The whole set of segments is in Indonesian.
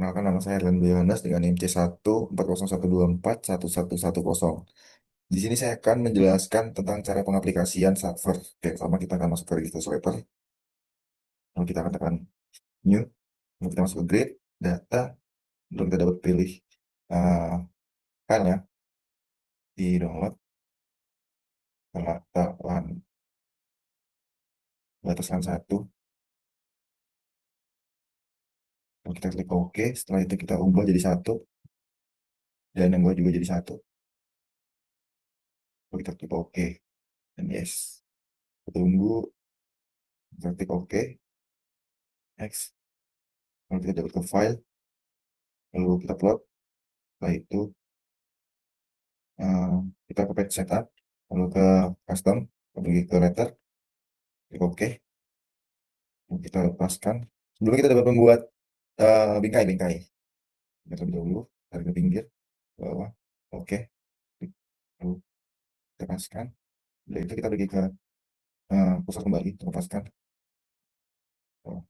Perkenalkan, nama saya Erlen Yohanes dengan NIM C14012411110. Di sini saya akan menjelaskan tentang cara pengaplikasian server. Oke, pertama kita akan masuk ke register swiper. Lalu kita akan tekan new. Lalu kita masuk ke grid, data. Lalu kita dapat pilih uh, filenya di download. Data LAN, batas LAN 1. Lalu kita klik OK. Setelah itu kita ubah jadi 1. Dan yang bawah juga jadi 1. Lalu kita klik OK. Dan yes. Tunggu. Kita klik OK. Next. Lalu kita dapat ke file. Lalu kita plot. Setelah itu eh, kita ke page setup, lalu ke custom, pergi ke letter, klik OK. Lalu kita lepaskan. Sebelumnya kita dapat membuat bingkai. Kita terlebih dahulu, tarik ke pinggir, bawah, OK. Lalu kita lepaskan. Dari itu kita pergi ke pusat kembali, kita lepaskan. Oh,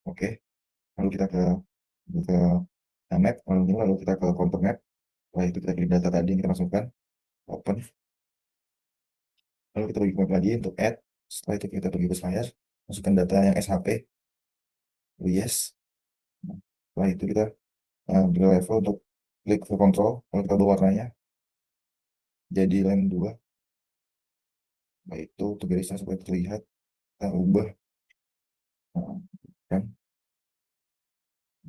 OK. Lalu kita ke map, lalu kita ke contour map. Setelah itu kita pilih data tadi yang kita masukkan, open. Lalu kita pergi ke map lagi untuk add. Setelah itu kita pergi ke Spire, masukkan data yang SHP, yes. Setelah itu kita beri level untuk klik full control. Kalau kita ubah warnanya jadi line 2, nah itu untuk garisnya supaya terlihat, kita ubah kan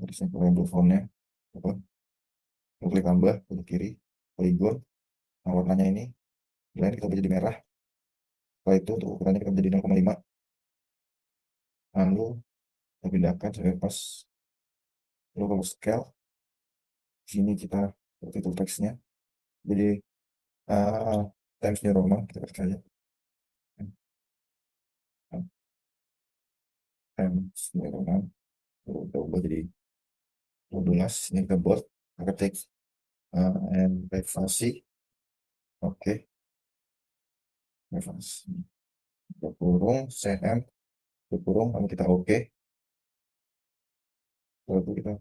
garisnya ke label fontnya apa, kita klik tambah ke kiri polygon. Nah, warnanya ini line kita ubah jadi merah. Setelah itu untuk ukurannya kita menjadi 0,5, lalu kita pindahkan sampai pas. Lalu kalau scale sini kita tutup teksnya jadi Times New Roman, kita ketik aja Times New Roman. Lalu kita ubah jadi 12. Ini kita buat pakai teks and privasi. Oke, privasi kurung cm kurung, lalu kita oke. Lalu kita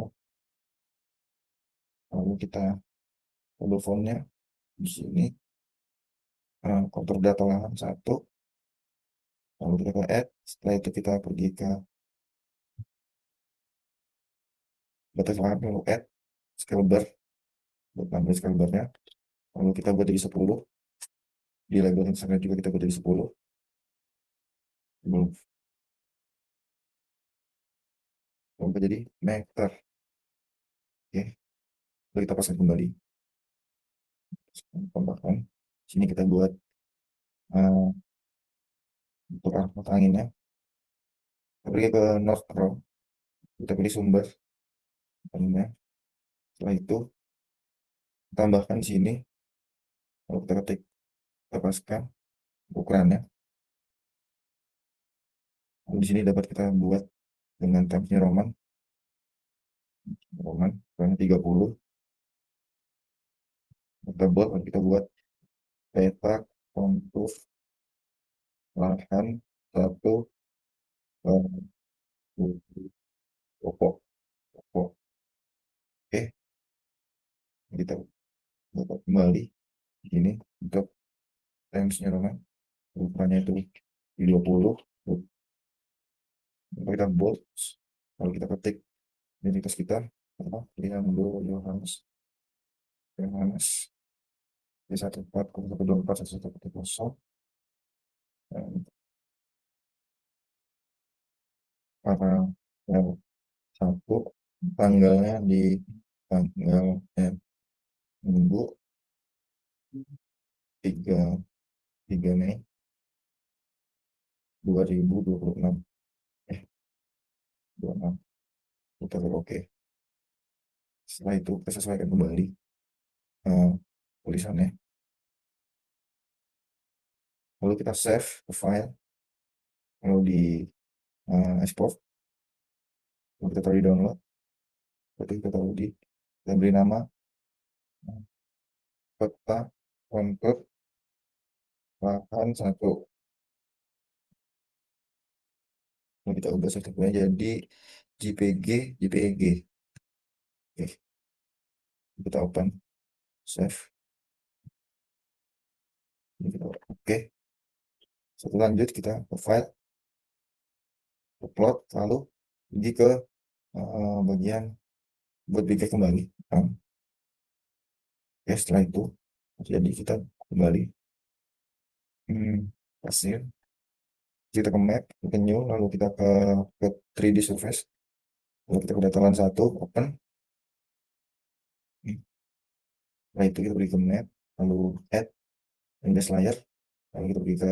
oh, lalu kita follow fontnya di sini, kontur data lahan 1. Lalu kita ke add. Setelah itu kita pergi ke batas lahan, lalu add scale bar, buat nambah scale barnya. Lalu kita buat jadi 10. Di label Instagram juga kita buat jadi 10. Belum, lalu jadi meter. Oke, lalu kita pasang kembali, tambahkan sini kita buat uh, untuk arah anginnya. Kita pergi ke North Row, kita pilih sumber anginnya. Setelah itu tambahkan di sini, lalu kita ketik, kita paskan ukurannya. Lalu di sini dapat kita buat dengan Times-nya Roman ukurannya 30. Kita buat peta kontur lahan 1 pokok. Oke, kita dapat kembali di sini untuk Times-nya Roman ukurannya itu 20. Lalu kita bold, lalu kita ketik identitas kita apa, Leandro Yohanes D1401241110, para yang 1, tanggalnya di tanggal minggu 3 Mei 2026, 26. Kita klik oke. Setelah itu kita sesuaikan kembali tulisannya, lalu kita save ke file, lalu di export, lalu kita taruh di download. Berarti kita taruh di, kita beri nama peta kontur lahan 1. Lalu kita ubah source dokumennya jadi JPG, JPEG. Oke, kita open, save, oke. Setelah lanjut kita ke file, upload, lalu pergi ke bagian buat bingkai kembali. Oke, setelah itu jadi kita kembali pasir, kita ke map, ke new, lalu kita ke 3D surface, lalu kita ke dataran 1, open. Setelah itu kita pergi ke map, lalu add index layer, lalu kita pergi ke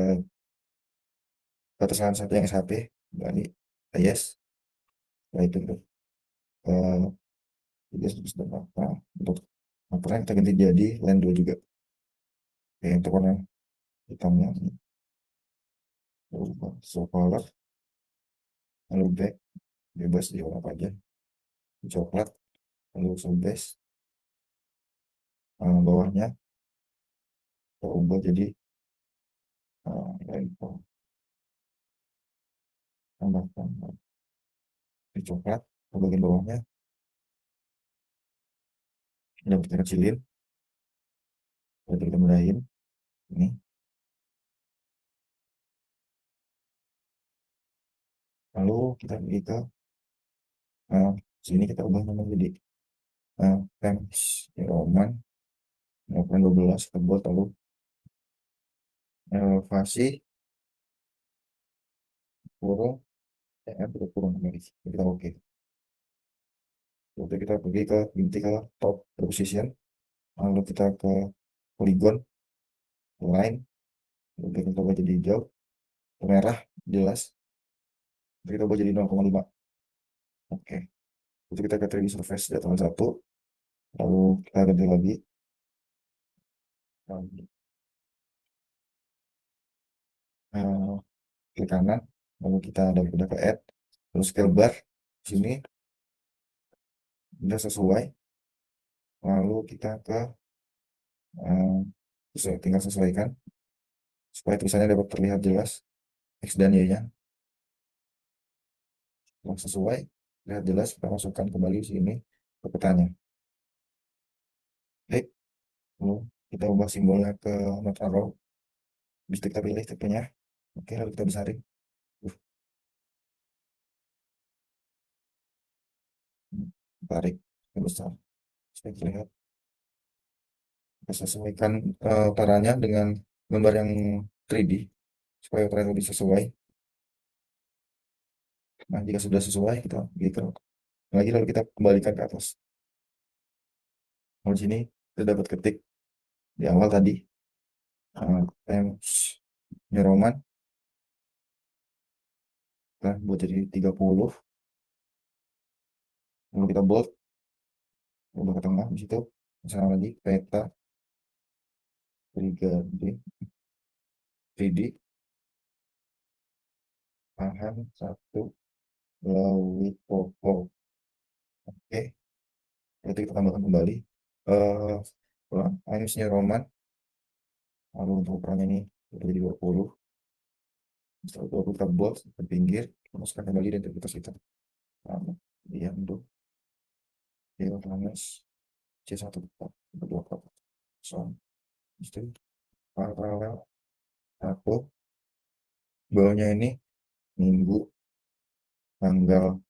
dataran 1 yang SHP, kembali yes. Setelah itu kita sudah apa untuk laporan kita ganti jadi line 2 juga. Oke, untuk warna hitamnya so color, lalu back bebas di warna apa aja, coklat, lalu so base, bawahnya kita ubah jadi rainbow, tambahkan di coklat ke bagian bawahnya, dan kita kecilin, lalu kita mudahin ini, lalu kita pergi ke sini, kita ubah nama jadi Times Roman 12 kita buat, lalu elevasi kurung kita kurung kembali, kita oke. Lalu kita pergi ke ganti ke top position, lalu kita ke polygon line, lalu kita coba jadi hijau, merah jelas, kita coba jadi 0,5. oke. Itu kita ke 3D surface dataran 1, lalu kita ganti lagi klik kanan, lalu kita ada ke add, terus scale bar sini udah sesuai, lalu kita ke tinggal sesuaikan supaya tulisannya dapat terlihat jelas X dan Y nya. Setelah sesuai lihat jelas, kita masukkan kembali sini ke petanya. Oke, lalu kita ubah simbolnya ke not arrow, bisa kita pilih tipenya. Oke, lalu kita besarin, tarik ke besar supaya terlihat. Kita sesuaikan utaranya dengan gambar yang 3D supaya utaranya lebih sesuai. Nah, jika sudah sesuai kita gitu lagi, lalu kita kembalikan ke atas. Lalu sini kita dapat ketik di awal tadi Times New Roman, kita buat jadi 30, lalu kita bold, ubah ke tengah di situ, misalnya lagi peta 3D bahan 1 Lawi Popo. Oke, itu kita tambahkan kembali ulang Times New Roman, lalu untuk ukurannya ini jadi 20. Setelah 20 kita bold ke pinggir, masukkan kembali identitas kita, dia untuk Yohanes C14 son itu paralel aku bawahnya ini minggu tanggal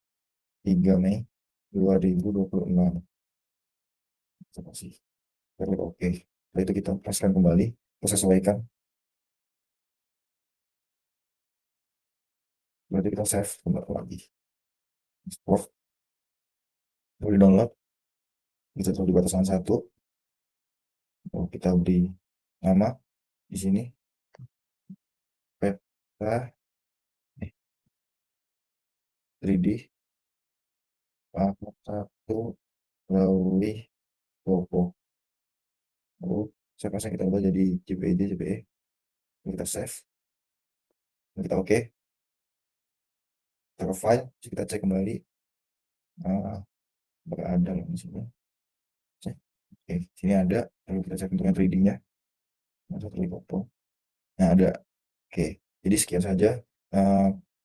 3 Mei 2026. Terima kasih. Oke, setelah itu kita paskan kembali, kita sesuaikan, berarti kita save kembali lagi, export, lalu download, kita taruh di batasan 1, lalu kita beri nama di sini peta 3D part 1 Lawi Popo. Lalu saya pasang, kita ubah jadi JPEG, JPE, kita save, kita oke. Kita ke file, kita cek kembali apakah ada di sini. Oke, sini ada, lalu kita cek untuk yang 3D nya nah ada. Oke, jadi sekian saja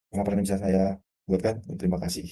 pemaparan yang bisa saya buat kan? Terima kasih.